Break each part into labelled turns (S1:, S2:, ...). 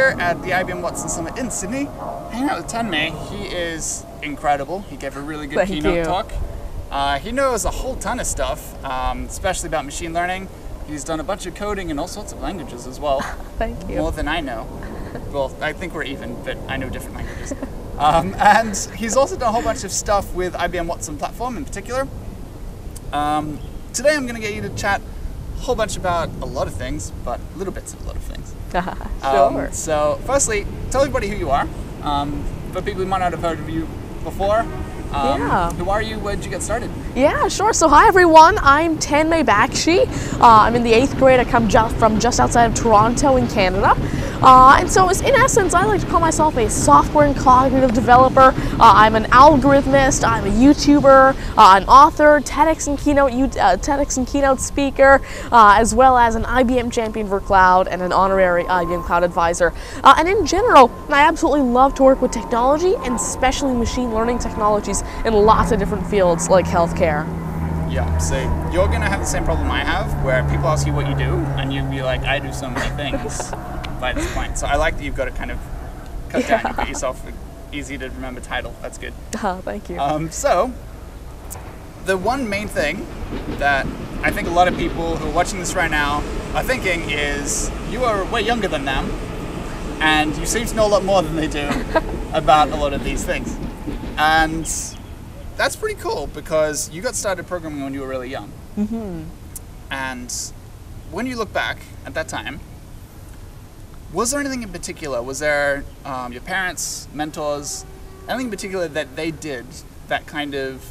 S1: here at the IBM Watson Summit in Sydney, hanging out with Tanmay. He is incredible. He gave a really good keynote talk. He knows a whole ton of stuff, especially about machine learning. He's done a bunch of coding in all sorts of languages as well.
S2: Thank you.
S1: More than I know. Well, I think we're even, but I know different languages. And he's also done a whole bunch of stuff with IBM Watson platform in particular. Today I'm going to get you to chat a whole bunch about a lot of things, but little bits of a lot of things.
S2: Sure.
S1: So firstly, tell everybody who you are. For people who might not have heard of you before, who are you? Where did you get started?
S2: Yeah, sure. So hi everyone, I'm Tanmay Bakshi. I'm in the 8th grade. I come from just outside of Toronto in Canada. And so in essence, I like to call myself a software and cognitive developer. I'm an algorithmist, I'm a YouTuber, an author, TEDx and keynote speaker, as well as an IBM Champion for Cloud and an Honorary IBM Cloud Advisor. And in general, I absolutely love to work with technology and especially machine learning technologies in lots of different fields like healthcare.
S1: Yeah, so you're going to have the same problem I have, where people ask you what you do, and you'd be like, I do so many things by this point. So I like that you've got to kind of cut down and put yourself an easy to remember title. That's good.
S2: Thank you.
S1: So the one main thing that I think a lot of people who are watching this right now are thinking is you are way younger than them, and you seem to know a lot more than they do about a lot of these things. And that's pretty cool because you got started programming when you were really young. And when you look back at that time, was there anything in particular? Was there your parents, mentors, anything in particular that they did that kind of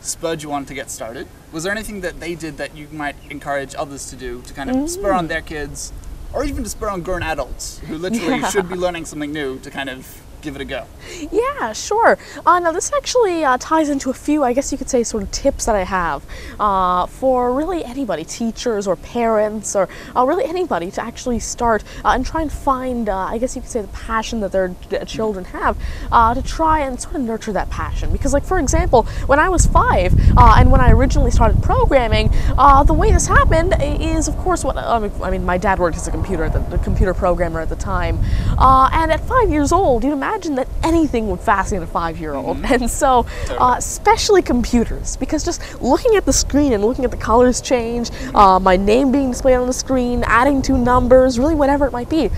S1: spurred you on to get started? Was there anything that they did that you might encourage others to do to kind of spur on their kids, or even to spur on grown adults who literally should be learning something new to kind of give it a go?
S2: Yeah, sure. Now this actually ties into a few, I guess you could say, sort of tips that I have for really anybody, teachers or parents or really anybody to actually start and try and find, I guess you could say, the passion that their children have to try and sort of nurture that passion. Because like, for example, when I was 5 and when I originally started programming, the way this happened is, of course, I mean, my dad worked as a computer programmer at the time, and at 5 years old, you'd imagine that anything would fascinate a 5-year-old. And so especially computers, because just looking at the screen and looking at the colors change, my name being displayed on the screen, adding 2 numbers, really whatever it might be,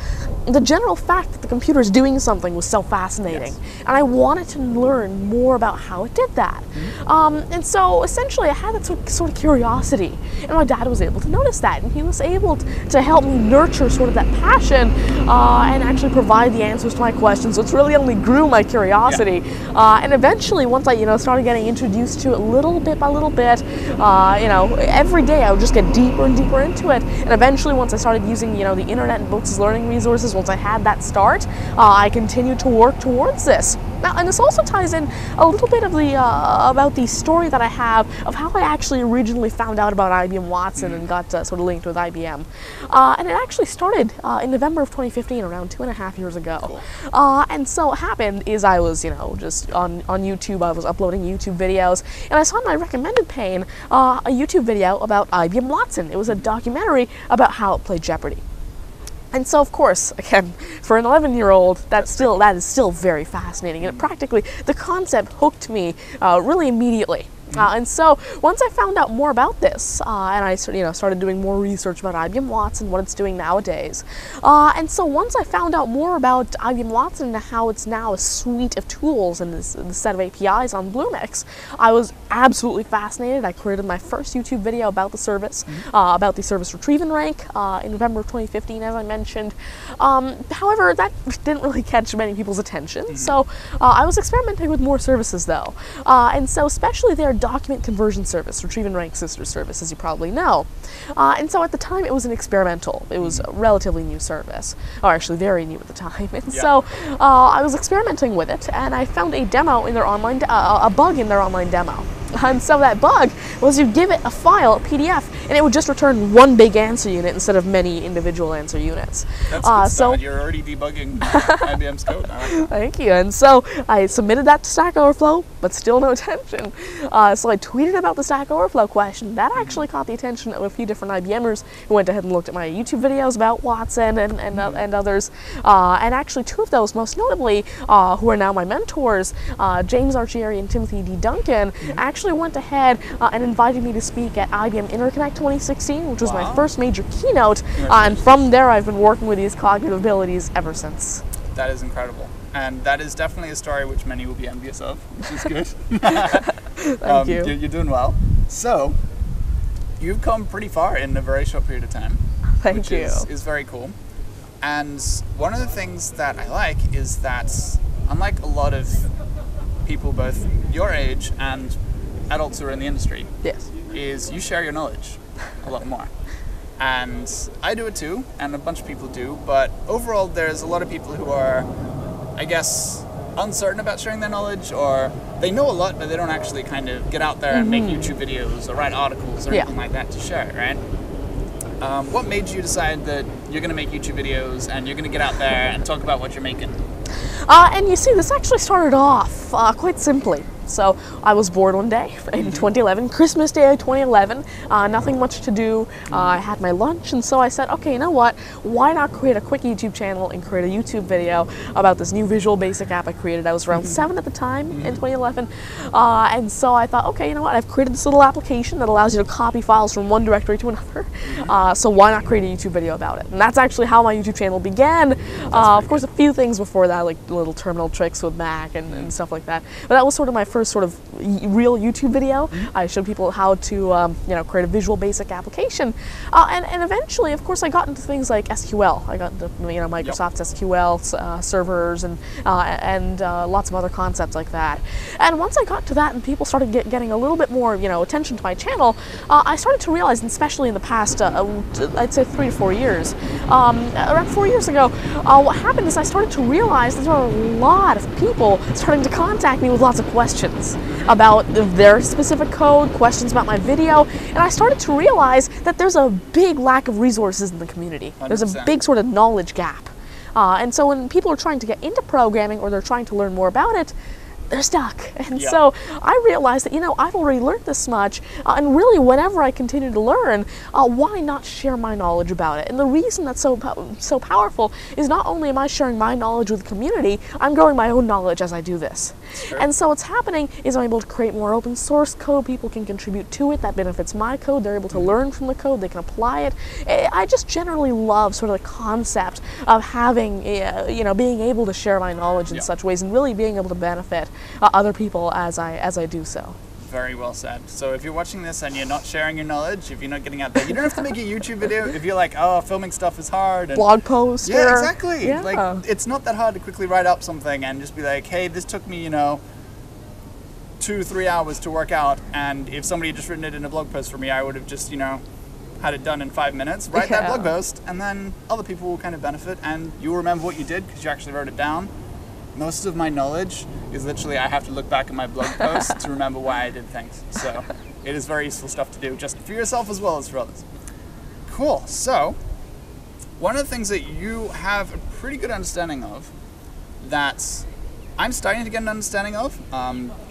S2: the general fact that the computer is doing something was so fascinating. And I wanted to learn more about how it did that. And so essentially I had that sort of curiosity, and my dad was able to notice that, and he was able to help me nurture sort of that passion and actually provide the answers to my questions. So it's really only grew my curiosity. And eventually, once I started getting introduced to it little bit by little bit, every day I would just get deeper and deeper into it. And eventually, once I started using the internet and books as learning resources, once I had that start, I continued to work towards this. Now, and this also ties in a little bit of about the story that I have of how I actually originally found out about IBM Watson and got sort of linked with IBM. And it actually started in November of 2015, around 2.5 years ago. Cool. And so what happened is I was, just on YouTube, I was uploading YouTube videos, and I saw in my recommended pane a YouTube video about IBM Watson. It was a documentary about how it played Jeopardy. And so, of course, again, for an 11-year-old, that is still very fascinating. And the concept hooked me really immediately. And so once I found out more about this, and I started doing more research about IBM Watson, what it's doing nowadays, and so once I found out more about IBM Watson and how it's now a suite of tools and this set of APIs on Bluemix, I was absolutely fascinated. I created my first YouTube video about the service, about the service retrieve and rank in November of 2015, as I mentioned. However, that didn't really catch many people's attention, so I was experimenting with more services though, and so especially their document conversion service, retrieve and rank sister service, as you probably know. And so at the time it was an experimental. It was a relatively new service, or actually very new at the time. And so I was experimenting with it, and I found a demo in their online, a bug in their online demo. And so that bug was you give it a file, a PDF, and it would just return one big answer unit instead of many individual answer units.
S1: That's good start. You're already debugging IBM's code.
S2: Thank you. And so I submitted that to Stack Overflow, but still no attention. So I tweeted about the Stack Overflow question. That actually caught the attention of a few different IBMers who went ahead and looked at my YouTube videos about Watson and others. And actually two of those, most notably, who are now my mentors, James Archieri and Timothy D. Duncan, actually went ahead and invited me to speak at IBM Interconnect 2016, which was my first major keynote. And from there, I've been working with these cognitive abilities ever since.
S1: That is incredible. And that is definitely a story which many will be envious of, which is good.
S2: Thank you.
S1: You're doing well. So, you've come pretty far in a very short period of time.
S2: Thank you.
S1: Which is very cool. And one of the things that I like is that, unlike a lot of people both your age and adults who are in the industry,
S2: Yes.
S1: is you share your knowledge a lot more. And I do it too, and a bunch of people do, but overall there's a lot of people who are, I guess, uncertain about sharing their knowledge, or they know a lot but they don't actually kind of get out there and make YouTube videos or write articles or anything like that to share it, right? What made you decide that you're going to make YouTube videos and you're going to get out there and talk about what you're making?
S2: And you see, this actually started off quite simply. So I was bored one day in 2011, Christmas Day of 2011, nothing much to do. I had my lunch, and so I said, okay, you know what, why not create a quick YouTube channel and create a YouTube video about this new Visual Basic app I created. I was around 7 at the time in 2011, and so I thought, okay, you know what, I've created this little application that allows you to copy files from one directory to another, so why not create a YouTube video about it? And that's actually how my YouTube channel began. Of course, a few things before that, like little terminal tricks with Mac and stuff like that, but that was sort of my first sort of real YouTube video. I showed people how to create a Visual Basic application, and eventually, of course, I got into things like SQL. I got into Microsoft's SQL servers and lots of other concepts like that. And once I got to that, and people started getting a little bit more attention to my channel, I started to realize, and especially in the past, I'd say 3 to 4 years, around 4 years ago, what happened is I started to realize there were a lot of people starting to contact me with lots of questions about their specific code, questions about my video, and I started to realize that there's a big lack of resources in the community. 100%. There's a big sort of knowledge gap. And so when people are trying to get into programming or they're trying to learn more about it, they're stuck. And so I realized that, I've already learned this much, and really whenever I continue to learn, why not share my knowledge about it? And the reason that's so powerful is not only am I sharing my knowledge with the community, I'm growing my own knowledge as I do this. Sure. And so what's happening is I'm able to create more open source code, people can contribute to it, that benefits my code, they're able to learn from the code, they can apply it. I just generally love sort of the concept of having, being able to share my knowledge in such ways and really being able to benefit other people as I do so.
S1: Very well said. So if you're watching this and you're not sharing your knowledge, if you're not getting out there, you don't have to make a YouTube video. If you're like, oh, filming stuff is hard. And
S2: blog post.
S1: Yeah, exactly. Yeah. Like, it's not that hard to quickly write up something and just be like, hey, this took me, 2-3 hours to work out, and if somebody had just written it in a blog post for me, I would have just, had it done in 5 minutes. Write that blog post, and then other people will kind of benefit, and you'll remember what you did because you actually wrote it down. Most of my knowledge is literally I have to look back at my blog post to remember why I did things. So it is very useful stuff to do, just for yourself as well as for others. Cool. So one of the things that you have a pretty good understanding of, that I'm starting to get an understanding of,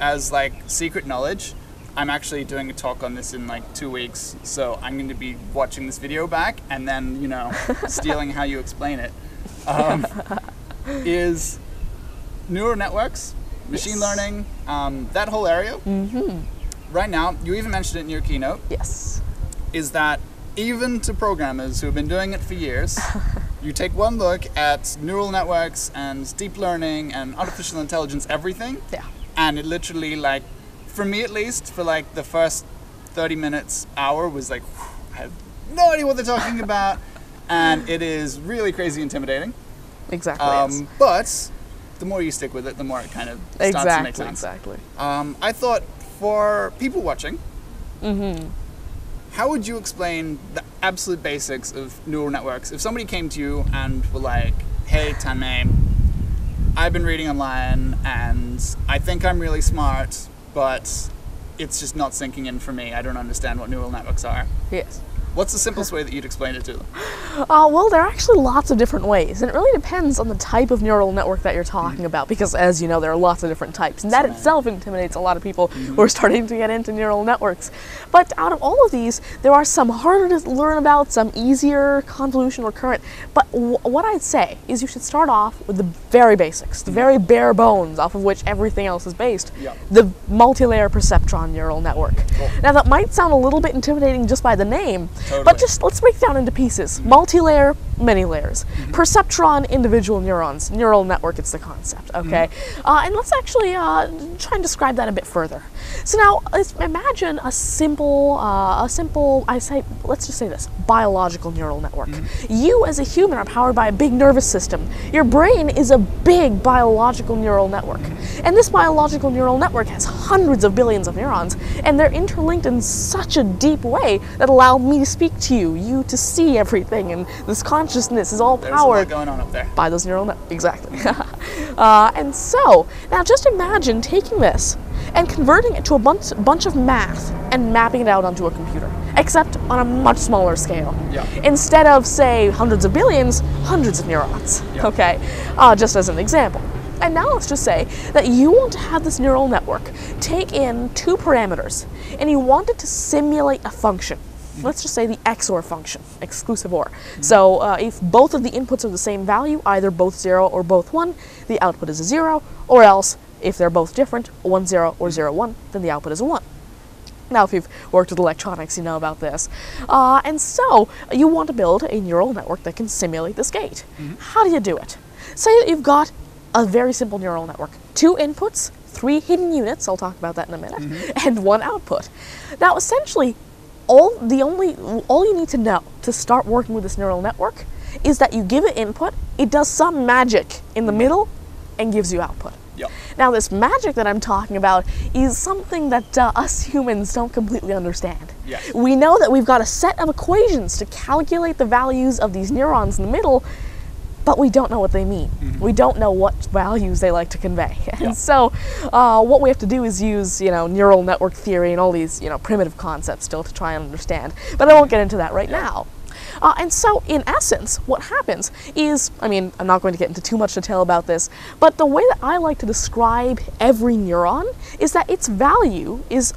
S1: as like secret knowledge. I'm actually doing a talk on this in like 2 weeks, so I'm going to be watching this video back and then, stealing how you explain it. Is neural networks, machine learning, that whole area. Right now, you even mentioned it in your keynote.
S2: Yes.
S1: Is that even to programmers who have been doing it for years, you take one look at neural networks and deep learning and artificial intelligence, everything, and it literally, like, for me at least, for like the first 30 minutes, hour, was like, I have no idea what they're talking about, and it is really crazy intimidating.
S2: Exactly. Yes.
S1: But the more you stick with it, the more it kind of starts to make sense.
S2: Exactly.
S1: I thought for people watching, how would you explain the absolute basics of neural networks? If somebody came to you and were like, hey, Tanmay, I've been reading online and I think I'm really smart, but it's just not sinking in for me. I don't understand what neural networks are.
S2: Yes.
S1: What's the simplest way that you'd explain it to them?
S2: Well, there are actually lots of different ways, and it really depends on the type of neural network that you're talking about, because as you know, there are lots of different types, and that itself intimidates a lot of people who are starting to get into neural networks. But out of all of these, there are some harder to learn about, some easier, convolutional, recurrent. But what I'd say is you should start off with the very basics, the very bare bones off of which everything else is based, the multi-layer perceptron neural network.
S1: Cool.
S2: Now that might sound a little bit intimidating just by the name,
S1: Totally.
S2: but just let's break it down into pieces. Multi-layer, many layers. Perceptron, individual neurons. Neural network, it's the concept, okay? And let's actually try and describe that a bit further. So now, let's imagine a simple, let's just say this, biological neural network. You as a human are powered by a big nervous system. Your brain is a big biological neural network. And this biological neural network has hundreds of billions of neurons, and they're interlinked in such a deep way that allow me to speak to you, you to see everything, and this consciousness is all
S1: There's a
S2: powered
S1: lot going on up there.
S2: by those neural networks. Exactly. And so, now just imagine taking this and converting it to a bunch of math and mapping it out onto a computer, except on a much smaller scale. Instead of, say, hundreds of billions, hundreds of neurons, okay? Just as an example. And now let's just say that you want to have this neural network take in two parameters, and you want it to simulate a function. Let's just say the XOR function, exclusive OR. So if both of the inputs are the same value, either both 0 or both 1, the output is a 0, or else, if they're both different, 1, 0 or 0, 1, then the output is a 1. Now, if you've worked with electronics, you know about this. And so, you want to build a neural network that can simulate this gate. How do you do it? Say that you've got a very simple neural network. 2 inputs, 3 hidden units, I'll talk about that in a minute, and 1 output. Now, essentially, all you need to know to start working with this neural network is that you give it input, it does some magic in the middle, and gives you output. Now, this magic that I'm talking about is something that us humans don't completely understand. We know that we've got a set of equations to calculate the values of these neurons in the middle, but we don't know what they mean. We don't know what values they like to convey. And so what we have to do is use, neural network theory and all these, primitive concepts still to try and understand. But I won't get into that right now. And so, in essence, what happens is, I'm not going to get into too much detail about this, but the way that I like to describe every neuron is that its value is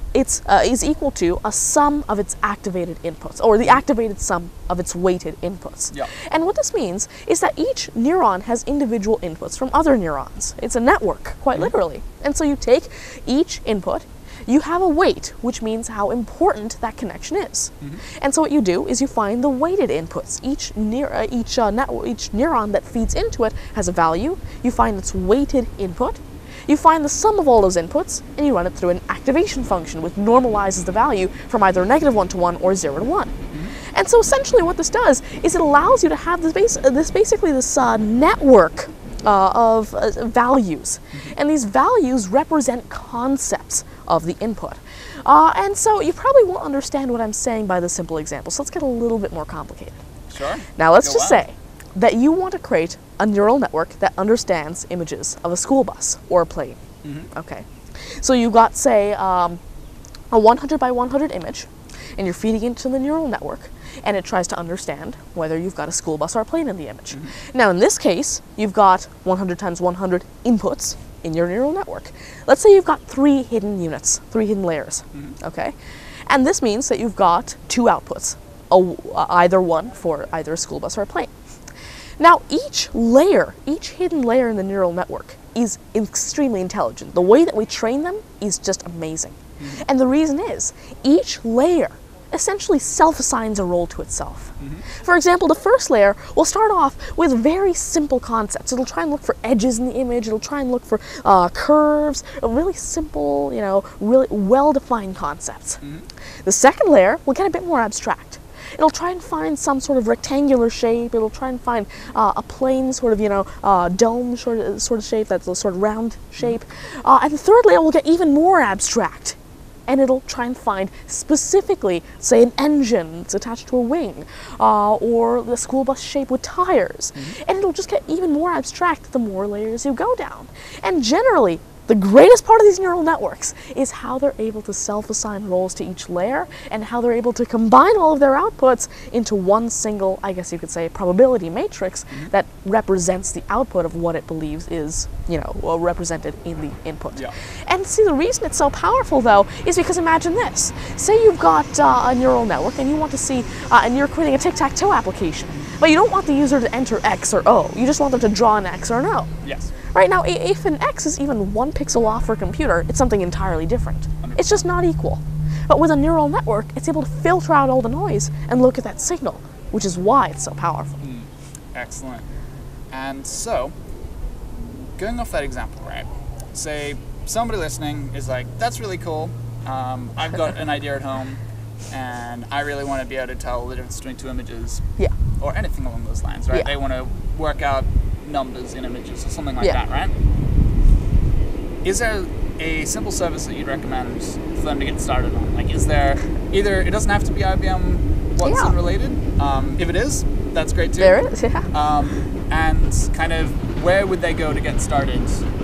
S2: equal to a sum of its activated inputs, or the activated sum of its weighted inputs. And what this means is that each neuron has individual inputs from other neurons. It's a network, quite literally. And so you take each input, you have a weight, which means how important that connection is. And so what you do is you find the weighted inputs. Each neuron that feeds into it has a value. You find its weighted input. You find the sum of all those inputs, and you run it through an activation function, which normalizes the value from either -1 to 1 or 0 to 1. And so essentially what this does is it allows you to have this network of values. And these values represent concepts of the input. And so you probably won't understand what I'm saying by this simple example, so let's get a little bit more complicated.
S1: Sure.
S2: Now let's just say that you want to create a neural network that understands images of a school bus or a plane. Okay. So you've got, say, a 100 by 100 image, and you're feeding it into the neural network, and it tries to understand whether you've got a school bus or a plane in the image. Now in this case, you've got 100 times 100 inputs in your neural network. Let's say you've got 3 hidden units, 3 hidden layers, okay? And this means that you've got 2 outputs, either one for either a school bus or a plane. Now each hidden layer in the neural network is extremely intelligent. The way that we train them is just amazing. And the reason is, each layer essentially self-assigns a role to itself. For example, the first layer will start off with very simple concepts. It'll try and look for edges in the image, it'll try and look for curves, really simple, really well-defined concepts. The second layer will get a bit more abstract. It'll try and find some sort of rectangular shape, it'll try and find a plain sort of, dome sort of shape, that's a sort of round shape. And the third layer will get even more abstract. And it'll try and find specifically, say, an engine that's attached to a wing, or the school bus shape with tires. And it'll just get even more abstract the more layers you go down. And generally, The greatest part of these neural networks is how they're able to self-assign roles to each layer and how they're able to combine all of their outputs into one single, I guess you could say, probability matrix that represents the output of what it believes is, represented in the input.
S1: Yeah.
S2: And see, the reason it's so powerful, though, is because imagine this. Say you've got a neural network and you want to see, and you're creating a tic-tac-toe application, but you don't want the user to enter X or O. You just want them to draw an X or an O.
S1: Yes.
S2: Right now, if an X is even 1 pixel off for a computer, it's something entirely different.
S1: 100%.
S2: It's just not equal. But with a neural network, it's able to filter out all the noise and look at that signal, which is why it's so powerful.
S1: Excellent. And so, going off that example, right? Say somebody listening is like, that's really cool. I've got an idea at home, and I really want to be able to tell the difference between two images.
S2: Yeah.
S1: Or anything along those lines, right?
S2: Yeah.
S1: They want to work out numbers in images or something like
S2: Yeah.
S1: that, right? Is there a simple service that you'd recommend for them to get started on? Like, is there either, it doesn't have to be IBM Watson related. If it is, that's great too.
S2: There is, yeah.
S1: And kind of where would they go to get started?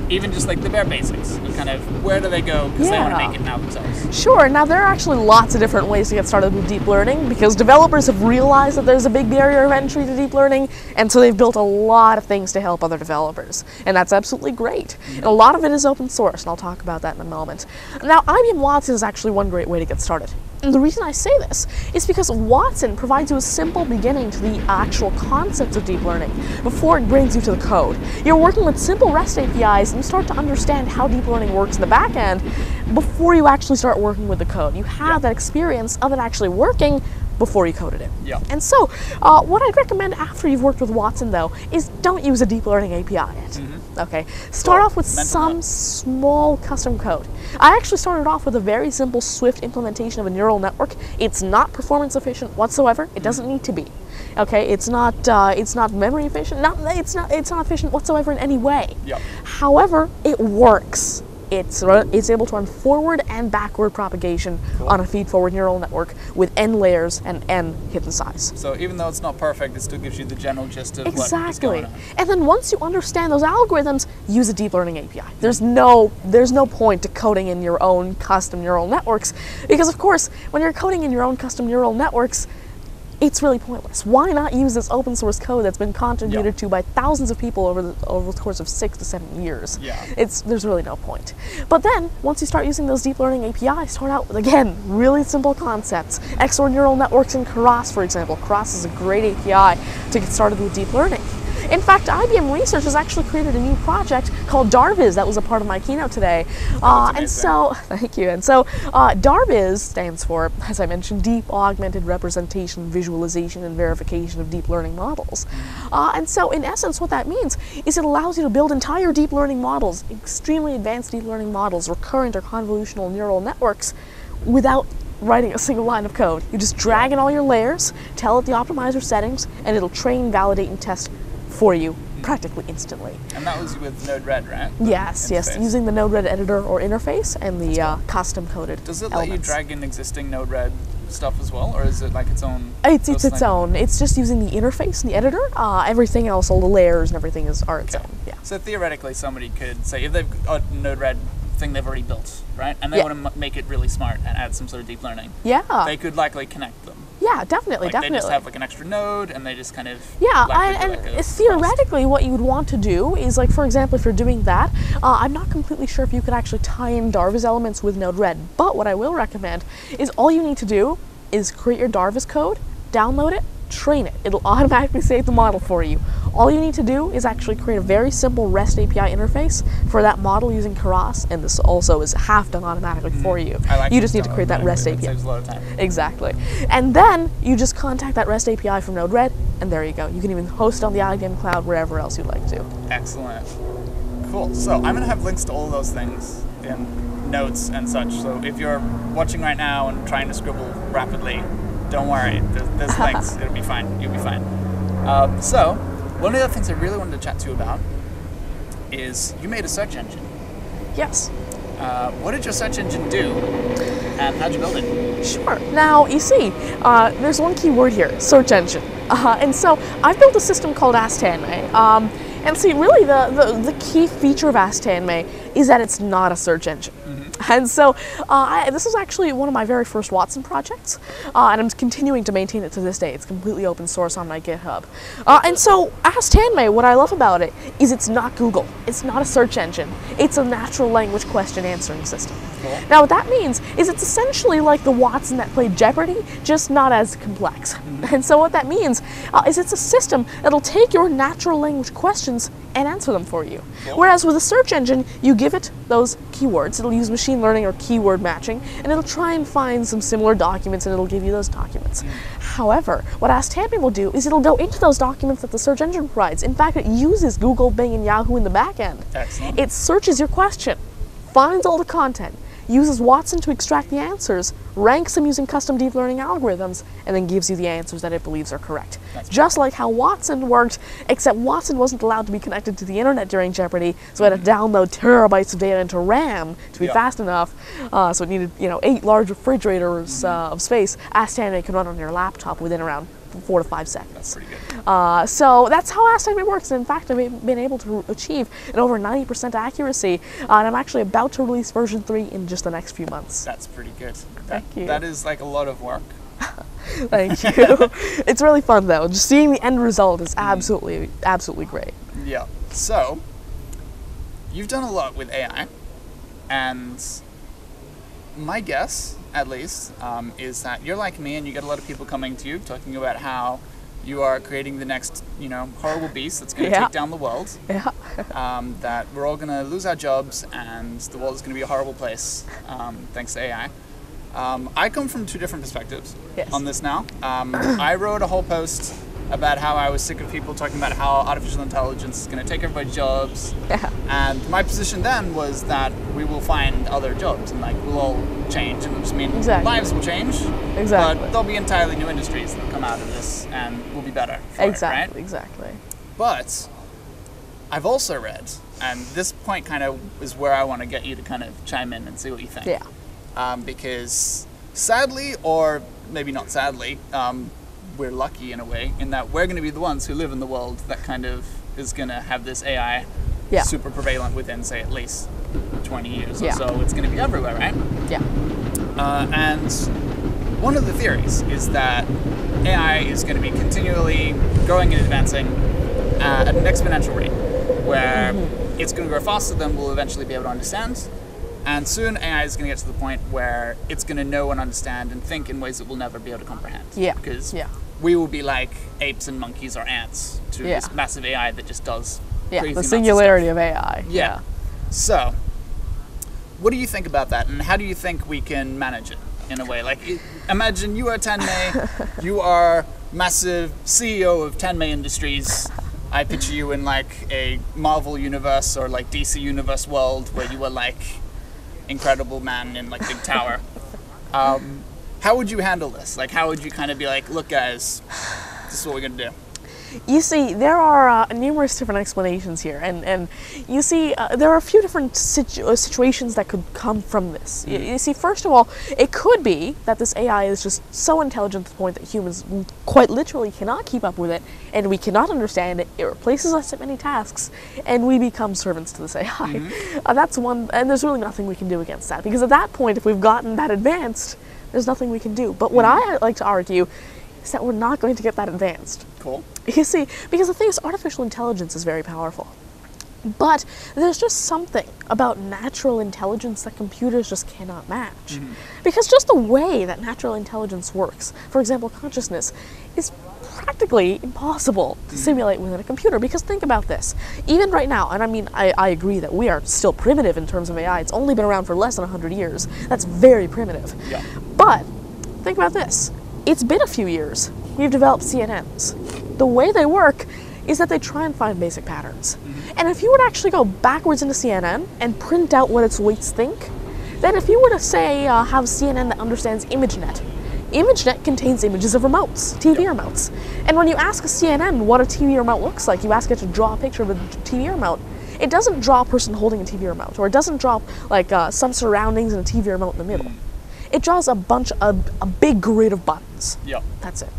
S1: Even just like the bare basics. And kind of where do they go because they want to make it now themselves?
S2: Sure. Now, there are actually lots of different ways to get started with deep learning because developers have realized that there's a big barrier of entry to deep learning, and so they've built a lot of things to help other developers. And that's absolutely great. And a lot of it is open source, and I'll talk about that in a moment. Now, IBM Watson is actually one great way to get started. And the reason I say this is because Watson provides you a simple beginning to the actual concepts of deep learning before it brings you to the code. You're working with simple REST APIs and you start to understand how deep learning works in the back end before you actually start working with the code. You have that experience of it actually working before you coded it.
S1: Yeah.
S2: And so, what I'd recommend after you've worked with Watson, though, is don't use a deep learning API yet. Okay? Start off with some small custom code. I actually started off with a very simple Swift implementation of a neural network. It's not performance efficient whatsoever. It doesn't need to be. Okay? It's not memory efficient. It's not efficient whatsoever in any way.
S1: Yep.
S2: However, it works. It's able to run forward and backward propagation on a feed-forward neural network with n layers and n hidden size.
S1: So even though it's not perfect, it still gives you the general gist of what is going on.
S2: And then once you understand those algorithms, use a deep learning API. There's no point to coding in your own custom neural networks because, of course, when you're coding in your own custom neural networks, it's really pointless. Why not use this open source code that's been contributed to by thousands of people over the course of 6 to 7 years?
S1: Yeah.
S2: There's really no point. But then, once you start using those deep learning APIs, start out with, again, really simple concepts. XOR neural networks in Keras, for example. Keras is a great API to get started with deep learning. In fact, IBM Research has actually created a new project called DARVIZ that was a part of my keynote today. And so, thank you. And so, DARVIZ stands for, as I mentioned, Deep Augmented Representation, Visualization, and Verification of Deep Learning Models. And so, in essence, what that means is it allows you to build entire deep learning models, extremely advanced deep learning models, recurrent or convolutional neural networks, without writing a single line of code. You just drag in all your layers, tell it the optimizer settings, and it'll train, validate, and test for you practically instantly.
S1: And that was with Node-RED, right?
S2: Yes, using the Node-RED editor or interface and the custom coded
S1: Does it
S2: elements.
S1: let you drag in existing Node-RED stuff as well, or is it like its own?
S2: It's its own. It's just using the interface and the editor. Everything else, all the layers and everything are its own. Yeah.
S1: So theoretically, somebody could say, if they've got a Node-RED thing they've already built, right, and they want to make it really smart and add some sort of deep learning, they could likely connect them.
S2: Yeah, definitely,
S1: They just have like an extra node, and they just kind of
S2: and theoretically, what you would want to do is, like, for example, if you're doing that, I'm not completely sure if you could actually tie in DARVIZ elements with Node-RED, but what I will recommend is all you need to do is create your DARVIZ code, download it, train it. It'll automatically save the model for you. All you need to do is actually create a very simple REST API interface for that model using Keras, and this also is half done automatically for you. You just need to create that REST API.
S1: It saves a lot of time.
S2: Exactly. And then you just contact that REST API from Node-RED, and there you go. You can even host it on the IBM cloud wherever else you'd like to.
S1: Excellent. Cool. So I'm going to have links to all of those things in notes and such. So if you're watching right now and trying to scribble rapidly, don't worry. There's links. It'll be fine. You'll be fine. So one of the other things I really wanted to chat to you about is you made a search engine.
S2: Yes.
S1: What did your search engine do, and how'd you build it?
S2: Sure. Now, you see, there's one key word here, search engine. And so I've built a system called Ask Tanmay. And see, really the key feature of Ask Tanmay is that it's not a search engine. And so this is actually one of my very first Watson projects, and I'm continuing to maintain it to this day. It's completely open source on my GitHub. And so Ask Tanmay, what I love about it is it's not Google. It's not a search engine. It's a natural language question answering system.
S1: Cool.
S2: Now what that means is it's essentially like the Watson that played Jeopardy, just not as complex. And so what that means is it's a system that'll take your natural language questions and answer them for you.
S1: Cool.
S2: Whereas with a search engine, you give it those keywords. It'll use machine learning or keyword matching, and it'll try and find some similar documents, and it'll give you those documents. However, what Ask Tanmay will do is it'll go into those documents that the search engine provides. In fact, it uses Google, Bing, and Yahoo in the back end.
S1: Excellent.
S2: It searches your question, finds all the content, uses Watson to extract the answers, ranks them using custom deep learning algorithms, and then gives you the answers that it believes are correct.
S1: That's
S2: Just like how Watson worked, except Watson wasn't allowed to be connected to the internet during Jeopardy, so it had to download terabytes of data into RAM to be fast enough. So it needed, 8 large refrigerators of space. Ask Tanmay can run on your laptop within around 4 to 5 seconds.
S1: That's pretty good.
S2: So that's how Ask Tanmay works. And in fact, I've been able to achieve an over 90% accuracy, and I'm actually about to release version 3 in just the next few months.
S1: That's pretty good.
S2: Thank you.
S1: That is like a lot of work.
S2: Thank you. It's really fun though. Just seeing the end result is absolutely great.
S1: Yeah. So, you've done a lot with AI, and my guess, at least, is that you're like me and you get a lot of people coming to you talking about how you are creating the next, horrible beast that's going to take down the world.
S2: Yeah.
S1: That we're all going to lose our jobs and the world is going to be a horrible place thanks to AI. I come from 2 different perspectives on this now. I wrote a whole post about how I was sick of people talking about how artificial intelligence is going to take everybody's jobs.
S2: Yeah.
S1: And my position then was that we will find other jobs and we'll all change, and it'll just mean lives will change.
S2: Exactly.
S1: But there'll be entirely new industries that come out of this and will be better for it, right?
S2: Exactly.
S1: But I've also read, and this point kind of is where I want to get you to kind of chime in and see what you think.
S2: Yeah.
S1: Because sadly, or maybe not sadly, we're lucky in a way in that we're going to be the ones who live in the world that kind of is going to have this AI super prevalent within, say, at least 20 years or so. It's going to be everywhere, right?
S2: Yeah.
S1: And one of the theories is that AI is going to be continually growing and advancing at an exponential rate, where it's going to grow faster than we'll eventually be able to understand. And soon AI is going to get to the point where it's going to know and understand and think in ways that we'll never be able to comprehend.
S2: Yeah.
S1: Because we will be like apes and monkeys or ants to this massive AI that just does crazy
S2: the singularity of AI.
S1: Yeah. So, what do you think about that, and how do you think we can manage it in a way? Imagine you are Tanmay, you are massive CEO of Tanmay Industries. I picture you in a Marvel universe or DC universe world where you were incredible man in big tower. How would you handle this? How would you kind of be look guys, this is what we're gonna do?
S2: You see, there are numerous different explanations here, and you see, there are a few different situations that could come from this. You see, first of all, it could be that this AI is just so intelligent to the point that humans quite literally cannot keep up with it, and we cannot understand it. It replaces us at many tasks, and we become servants to this AI. That's one, and there's really nothing we can do against that, because at that point, if we've gotten that advanced, there's nothing we can do. But what I like to argue is that we're not going to get that advanced.
S1: Cool.
S2: You see, because the thing is, artificial intelligence is very powerful. But there's just something about natural intelligence that computers just cannot match. Because just the way that natural intelligence works, for example, consciousness, is practically impossible to simulate within a computer. Because think about this. Even right now, and I agree that we are still primitive in terms of AI. It's only been around for less than 100 years. That's very primitive.
S1: Yeah.
S2: But think about this. It's been a few years. We've developed CNNs. The way they work is that they try and find basic patterns. And if you were to actually go backwards into CNN and print out what its weights think, then if you were to say have CNN that understands ImageNet, ImageNet contains images of remotes, TV remotes. And when you ask a CNN what a TV remote looks like, you ask it to draw a picture of a TV remote, it doesn't draw a person holding a TV remote, or it doesn't draw some surroundings and a TV remote in the middle. It draws a big grid of buttons.
S1: Yep.
S2: That's it.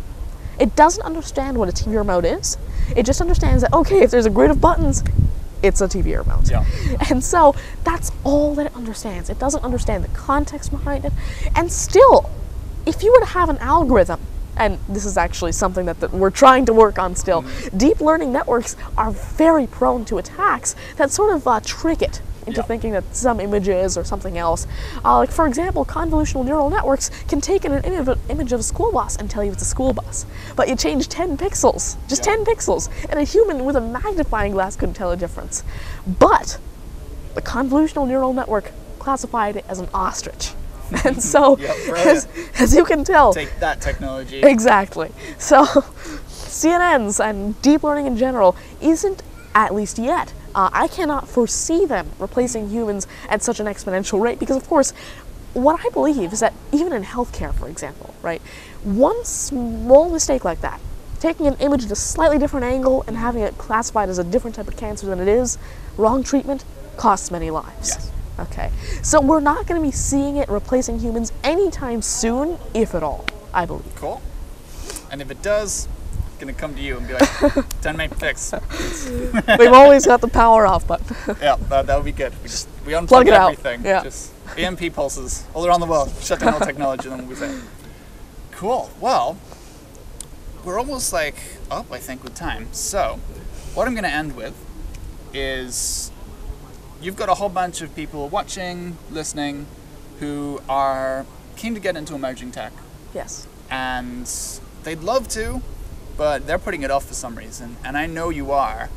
S2: It doesn't understand what a TV remote is. It just understands that, okay, if there's a grid of buttons, it's a TV remote.
S1: Yeah.
S2: And so that's all that it understands. It doesn't understand the context behind it. And still, if you were to have an algorithm, and this is actually something that we're trying to work on still, deep learning networks are very prone to attacks that sort of trick it into thinking that some images or something else. Like for example, convolutional neural networks can take an image of a school bus and tell you it's a school bus. But you change 10 pixels, just 10 pixels, and a human with a magnifying glass couldn't tell a difference. But the convolutional neural network classified it as an ostrich. And so, as you can tell,
S1: take that technology.
S2: Exactly. So, CNNs and deep learning in general isn't, at least yet, I cannot foresee them replacing humans at such an exponential rate because, of course, what I believe is that even in healthcare, for example, right, one small mistake like that, taking an image at a slightly different angle and having it classified as a different type of cancer than it is, wrong treatment, costs many lives.
S1: Yes.
S2: Okay, so we're not going to be seeing it replacing humans anytime soon, if at all, I believe.
S1: Cool. And if it does, I'm going to come to you and be like, Tanmay, fix.
S2: We've always got the power off button.
S1: Yeah, that would be good. We unplug
S2: Plug it
S1: everything.
S2: out. Yeah.
S1: Just EMP pulses all around the world. Shut down all technology, then we'll be safe. Cool. Well, we're almost like up, I think, with time. So, what I'm going to end with is you've got a whole bunch of people watching, listening, who are keen to get into emerging tech.
S2: Yes.
S1: And they'd love to, but they're putting it off for some reason. And I know you are.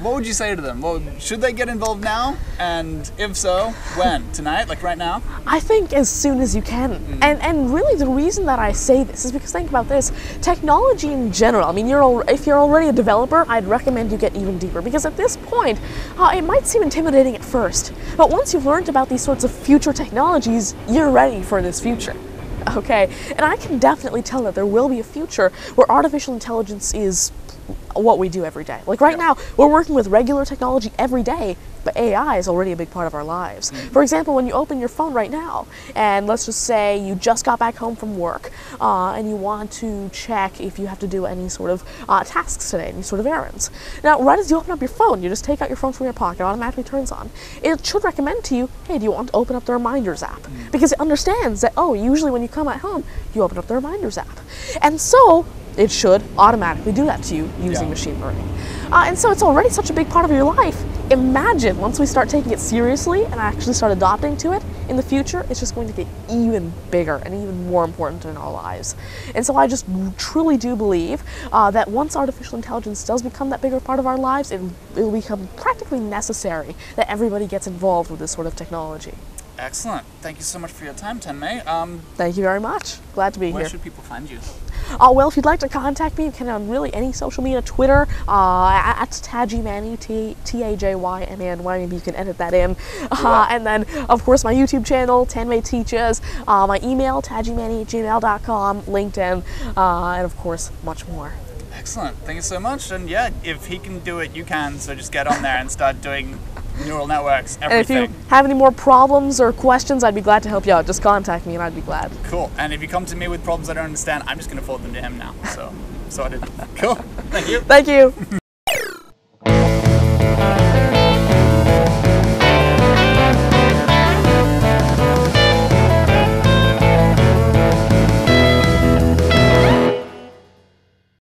S1: What would you say to them? Well, should they get involved now? And if so, when? Tonight? Like right now?
S2: I think as soon as you can. And really the reason that I say this is because think about this. Technology in general, I mean, if you're already a developer, I'd recommend you get even deeper because at this point, it might seem intimidating at first. But once you've learned about these sorts of future technologies, you're ready for this future. Okay, and I can definitely tell that there will be a future where artificial intelligence is what we do every day. Like right now, we're working with regular technology every day, but AI is already a big part of our lives. For example, when you open your phone right now, and let's just say you just got back home from work, and you want to check if you have to do any sort of tasks today, any sort of errands. Now, right as you open up your phone, you just take out your phone from your pocket, it automatically turns on. It should recommend to you, hey, do you want to open up the Reminders app? Because it understands that, oh, usually when you come at home, you open up the Reminders app. And so, it should automatically do that to you using machine learning. And so it's already such a big part of your life. Imagine once we start taking it seriously and actually start adopting to it, in the future, it's just going to get even bigger and even more important in our lives. And so I just truly do believe that once artificial intelligence does become that bigger part of our lives, it will become practically necessary that everybody gets involved with this sort of technology.
S1: Excellent. Thank you so much for your time, Tanmay.
S2: Thank you very much. Glad to be here.
S1: Where should people find you?
S2: Well, if you'd like to contact me, you can on really any social media, Twitter, at Tajymany, Tajymany, maybe you can edit that in. And then, of course, my YouTube channel, Tanmay Teaches, my email, tajymany@gmail.com, LinkedIn, and of course, much more.
S1: Excellent. Thank you so much. And yeah, if he can do it, you can. So just get on there and start doing neural networks, everything.
S2: And if you have any more problems or questions, I'd be glad to help you out. Just contact me and I'd be glad.
S1: Cool. And if you come to me with problems I don't understand, I'm just going to forward them to him now. So I did. Cool. Thank you.
S2: Thank you.